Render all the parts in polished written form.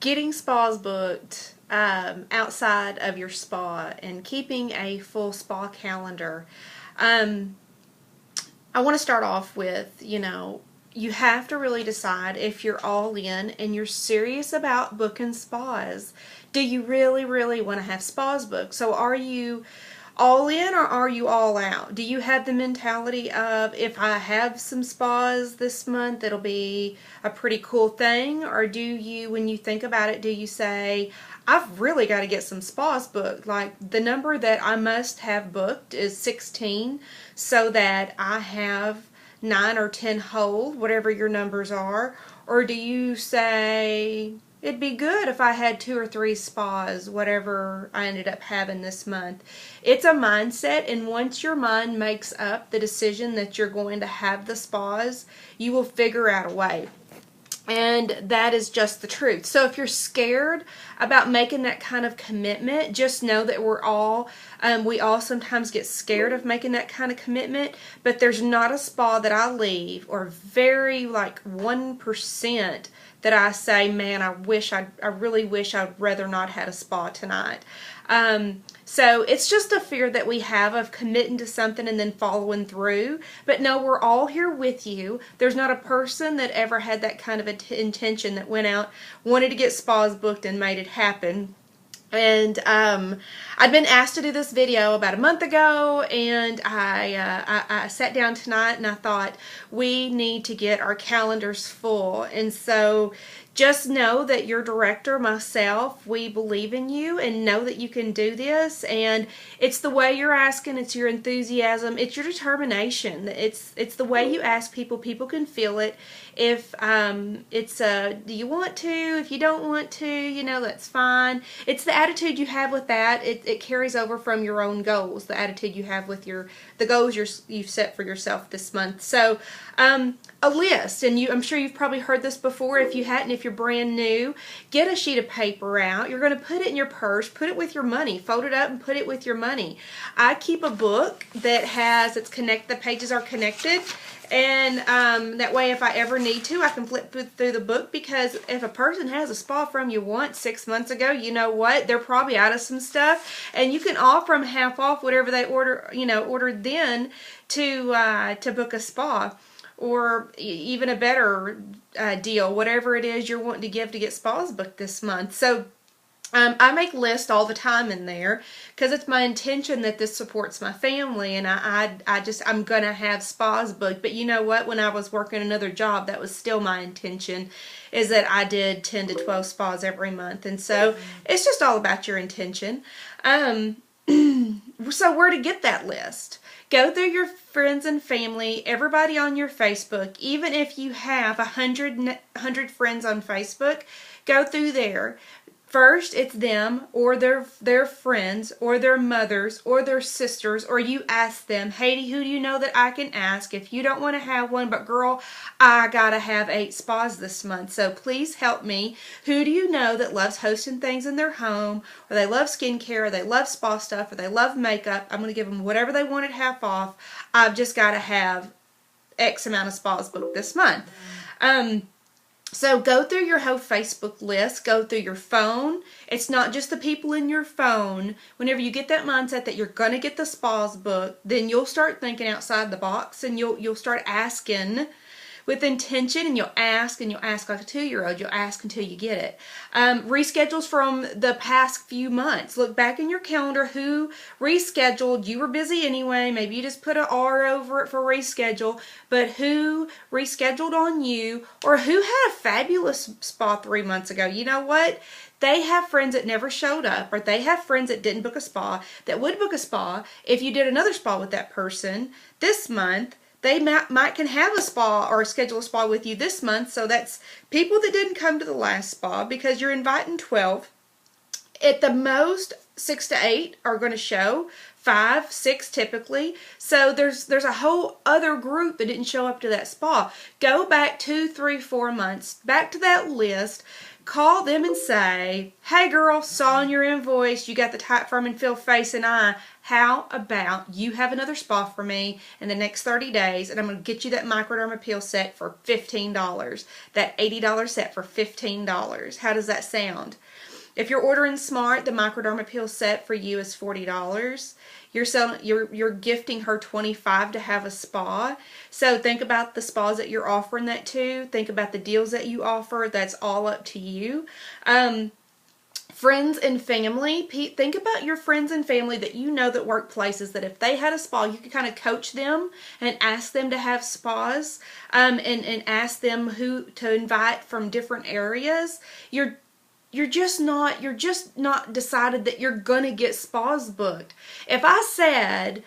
getting spas booked outside of your spa and keeping a full spa calendar. Um, I want to start off with, you have to really decide if you're all in and you're serious about booking spas. Do you really, really want to have spas booked? So are you all in or are you all out? Do you have the mentality of, if I have some spas this month, it'll be a pretty cool thing? Or do you, when you think about it, do you say, I've really got to get some spas booked? Like, the number that I must have booked is 16 so that I have 9 or 10 hold, whatever your numbers are? Or do you say, it'd be good if I had 2 or 3 spas, whatever I ended up having this month? It's a mindset, and once your mind makes up the decision that you're going to have the spas, you will figure out a way. And that is just the truth. So if you're scared about making that kind of commitment, just know that we all sometimes get scared of making that kind of commitment, but there's not a spa that I leave, or very like 1%, that I say, man, I really wish I'd rather not had a spa tonight. So it's just a fear that we have of committing to something and then following through. But no, we're all here with you. There's not a person that ever had that kind of intention that went out, wanted to get spas booked, and made it happen. And I'd been asked to do this video about a month ago, and I sat down tonight and I thought, we need to get our calendars full. And so just know that your director, myself, we believe in you and know that you can do this. And it's the way you're asking, it's your enthusiasm, it's your determination. It's the way you ask people. People can feel it. If do you want to? If you don't want to, that's fine. It's the attitude you have with that. It carries over from your own goals, the attitude you have with the goals you've set for yourself this month. So a list, and I'm sure you've probably heard this before. If you hadn't, if you're brand new, get a sheet of paper out. You're going to put it in your purse, put it with your money, fold it up and put it with your money. I keep a book that the pages are connected, and that way if I ever need to, I can flip through the book, because if a person has a spa from you once 6 months ago, you know what? They're probably out of some stuff, and you can offer them half off whatever they ordered then to book a spa. Or even a better deal, whatever it is you're wanting to give to get spas booked this month. So I make lists all the time in there, because it's my intention that this supports my family, and I'm going to have spas booked. But you know what? When I was working another job, that was still my intention, is that I did 10 to 12 spas every month. And so it's just all about your intention. So where to get that list? Go through your friends and family, everybody on your Facebook. Even if you have 100 friends on Facebook, go through there. First, it's them, or their friends, or their mothers, or their sisters, or you ask them, hey, who do you know that I can ask if you don't want to have one, but girl, I gotta have 8 spas this month, so please help me. Who do you know that loves hosting things in their home, or they love skincare, or they love spa stuff, or they love makeup? I'm going to give them whatever they want at half off. I've just got to have X amount of spas booked this month. So go through your whole Facebook list, go through your phone. It's not just the people in your phone. Whenever you get that mindset that you're going to get the spas booked, then you'll start thinking outside the box, and you'll start asking with intention, and you'll ask like a 2-year-old. You'll ask until you get it. Reschedules from the past few months. Look back in your calendar who rescheduled. You were busy anyway. Maybe you just put an R over it for reschedule. But who rescheduled on you, or who had a fabulous spa 3 months ago? You know what? They have friends that never showed up, or they have friends that didn't book a spa, that would book a spa if you did another spa with that person this month. They might can have a spa or schedule a spa with you this month. So that's people that didn't come to the last spa, because you're inviting 12. At the most, 6 to 8 are going to show. 5, 6 typically. So there's a whole other group that didn't show up to that spa. Go back 2, 3, 4 months, back to that list. Call them and say, hey girl, saw on your invoice you got the Tight, Firm, and Feel face and eye. How about you have another spa for me in the next 30 days, and I'm going to get you that Microderma peel set for $15. That $80 set for $15. How does that sound? If you're ordering smart, the Microderma peel set for you is $40. You're gifting her $25 to have a spa. So think about the spas that you're offering that to. Think about the deals that you offer. That's all up to you. Friends and family. Think about your friends and family that you know that work places that if they had a spa, you could kind of coach them and ask them to have spas, and ask them who to invite from different areas. You're just not decided that you're gonna get spas booked. If I said,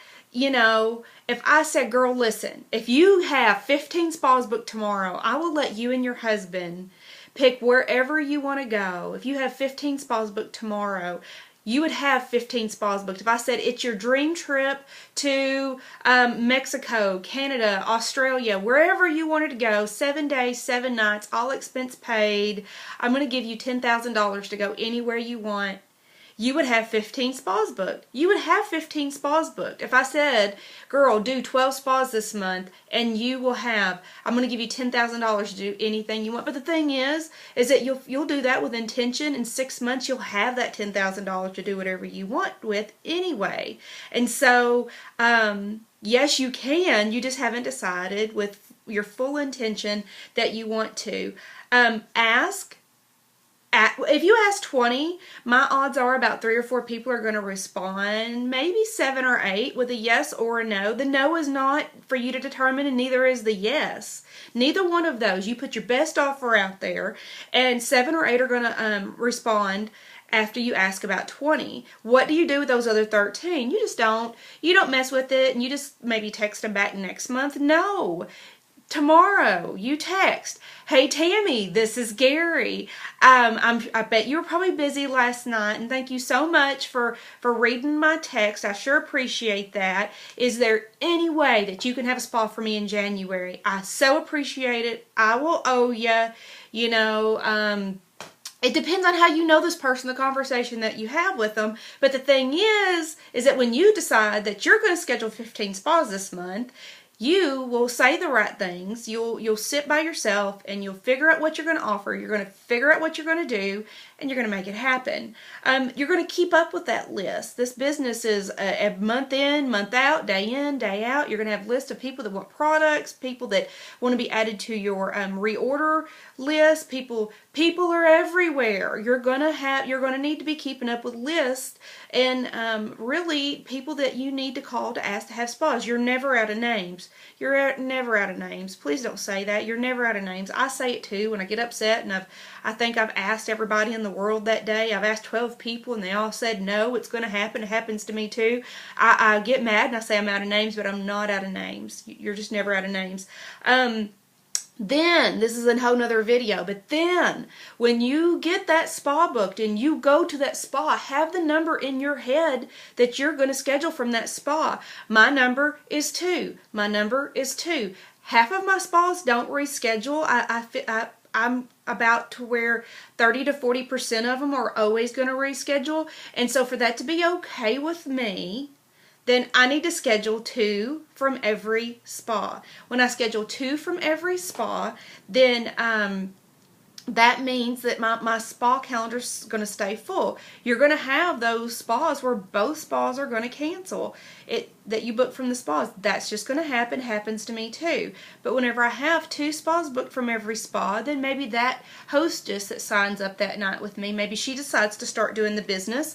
girl, listen, if you have 15 spas booked tomorrow, I will let you and your husband pick wherever you want to go. If you have 15 spas booked tomorrow, you would have 15 spas booked. If I said it's your dream trip to Mexico, Canada, Australia, wherever you wanted to go, 7 days, 7 nights, all expense paid, I'm going to give you $10,000 to go anywhere you want. You would have 15 spas booked. You would have 15 spas booked. If I said, girl, do 12 spas this month, and you will have, I'm going to give you $10,000 to do anything you want. But the thing is that you'll do that with intention. In 6 months, you'll have that $10,000 to do whatever you want with anyway. And so, yes, you can. You just haven't decided with your full intention that you want to. If you ask 20, my odds are about 3 or 4 people are going to respond, maybe 7 or 8 with a yes or a no. The no is not for you to determine, and neither is the yes. Neither one of those. You put your best offer out there, and 7 or 8 are going to respond after you ask about 20. What do you do with those other 13? You don't mess with it, and you just maybe text them back next month. No. Tomorrow, you text, hey Tammy, this is Gary. I bet you were probably busy last night, and thank you so much for reading my text. I sure appreciate that. Is there any way that you can have a spa for me in January? I so appreciate it. I will owe you. It depends on how you know this person, the conversation that you have with them. But the thing is that when you decide that you're going to schedule 15 spas this month, you will say the right things. You'll sit by yourself and you'll figure out what you're going to offer. You're going to figure out what you're going to do, and you're going to make it happen. You're going to keep up with that list. This business is a month in, month out, day in, day out. You're going to have lists of people that want products, people that want to be added to your reorder list. People are everywhere. You're going to need to be keeping up with lists, and really people that you need to call to ask to have spas. You're never out of names. You're never out of names. Please don't say that. You're never out of names. I say it too when I get upset, and I think I've asked everybody in the world that day. I've asked 12 people, and they all said no, it's going to happen. It happens to me too. I get mad and I say I'm out of names, but I'm not out of names. You're just never out of names. Then, this is a whole nother video, but then when you get that spa booked and you go to that spa, have the number in your head that you're going to schedule from that spa. My number is 2. My number is 2. Half of my spas don't reschedule. I'm about to where 30 to 40% of them are always going to reschedule. And so for that to be okay with me, then I need to schedule 2 from every spa. When I schedule 2 from every spa, then that means that my spa calendar is going to stay full. You're going to have those spas where both spas are going to cancel that you book from the spas. That's just going to happen. Happens to me too. But whenever I have 2 spas booked from every spa, then maybe that hostess that signs up that night with me, maybe she decides to start doing the business.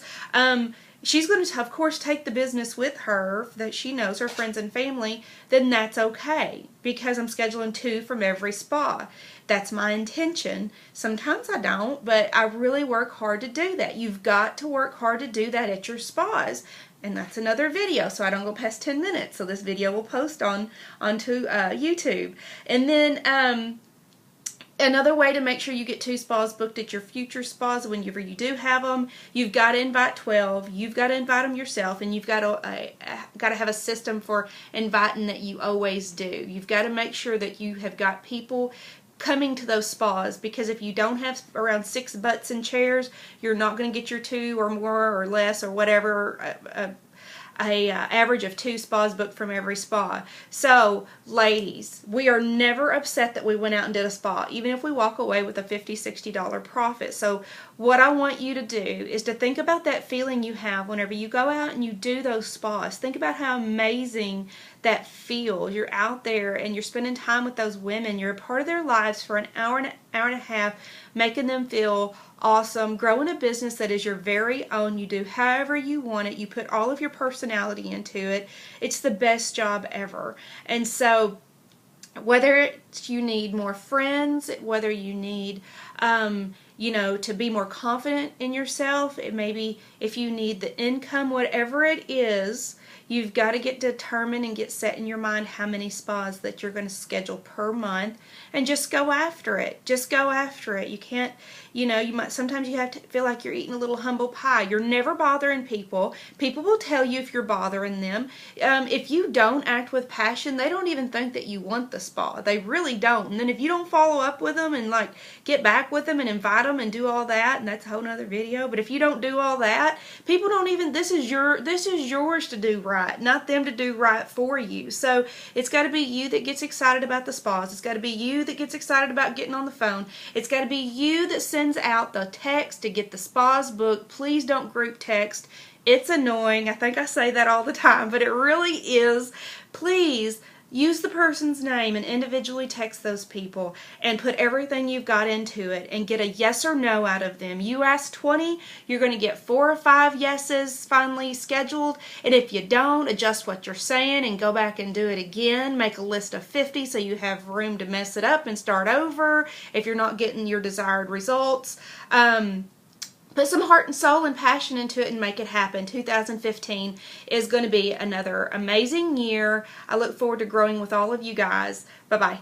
She's going to, of course, take the business with her that she knows, her friends and family. Then that's okay, because I'm scheduling 2 from every spa. That's my intention. Sometimes I don't, but I really work hard to do that. You've got to work hard to do that at your spas. And that's another video, so I don't go past 10 minutes. So this video will post onto YouTube. And then Another way to make sure you get 2 spas booked at your future spas, whenever you do have them, you've got to invite 12. You've got to invite them yourself, and you've got to have a system for inviting that you always do. You've got to make sure that you have got people coming to those spas, because if you don't have around 6 butts and chairs, you're not going to get your 2 or more or less or whatever. Average of 2 spas booked from every spa. So, ladies, we are never upset that we went out and did a spa, even if we walk away with a $50, $60 profit. So, what I want you to do is to think about that feeling you have whenever you go out and you do those spas. Think about how amazing that feels. You're out there and you're spending time with those women. You're a part of their lives for an hour and a half, making them feel awesome, growing a business that is your very own. You do however you want it. You put all of your personality into it. It's the best job ever. And so whether you need more friends, whether you need to be more confident in yourself, it maybe if you need the income, whatever it is, you've got to get determined and get set in your mind how many spas that you're going to schedule per month, and just go after it. Just go after it. You can't, sometimes you have to feel like you're eating a little humble pie. You're never bothering people. People will tell you if you're bothering them. If you don't act with passion, they don't even think that you want the spa. They really don't. And then if you don't follow up with them and get back with them and invite them and do all that, and that's a whole nother video, but if you don't do all that, people don't even, this is yours to do right, not them to do right for you. So it's got to be you that gets excited about the spas. It's got to be you that gets excited about getting on the phone. It's got to be you that sends out the text to get the spas booked. Please don't group text. It's annoying. I think I say that all the time, but it really is. Please use the person's name and individually text those people and put everything you've got into it and get a yes or no out of them. You ask 20, you're going to get 4 or 5 yeses finally scheduled. And if you don't, adjust what you're saying and go back and do it again. Make a list of 50 so you have room to mess it up and start over if you're not getting your desired results. Put some heart and soul and passion into it and make it happen. 2015 is going to be another amazing year. I look forward to growing with all of you guys. Bye-bye.